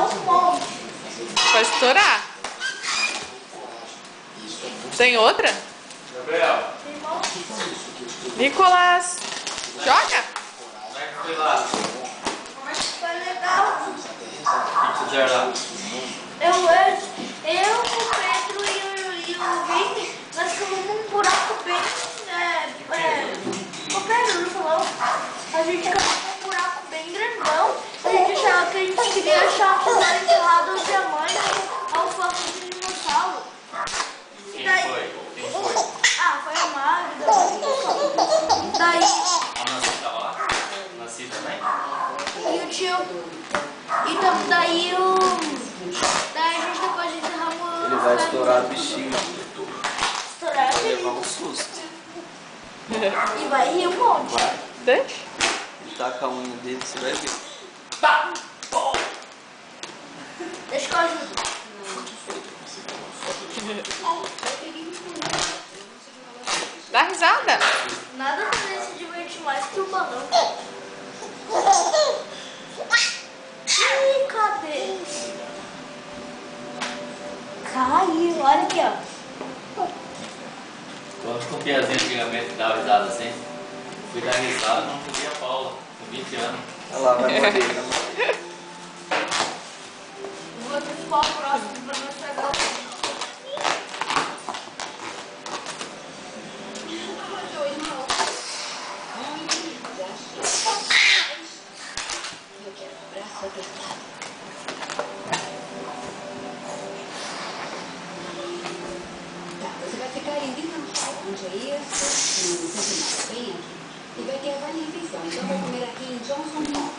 um monte. Vai estourar. Tem outra? Gabriel. Tem um monte. Nicolás. Joga? Como é que foi lá? Foi legal. O que fizeram lá? Eu, o Pedro e o Vini, nós ficamos num buraco bem... o Pedro não falou. A gente ficou num buraco bem grandão. A gente achava que a gente queria achar um tesouro enterrado onde a mãe ao foco do dinossauro. Quem foi? Quem foi? Ah, foi a Magda. Daí... A Nancy tá lá? Nancy também? E o tio... E daí daí a gente depois enterramos... Ele vai estourar o bichinho. Estourar Vai ele. levar um susto. E vai rir um monte. Vai. Deixa. Ele taca a unha dele, você vai ver. Tá! Deixa que eu ajudo. Dá risada. Nada também se diverte mais que o balão. Ih, cadê? Caiu, olha aqui, ó. Quando com o Piazinho antigamente dava risada assim, fui dar risada, não podia a Paula, com 20 anos. Olha lá, vai morder. Vai morder. Vou desfiar o próximo pra não pegar o... Você vai ficar indo então, onde é isso? No centro de bem aqui. E vai ter a vale refeição. Então vai comer aqui em Johnson Hall.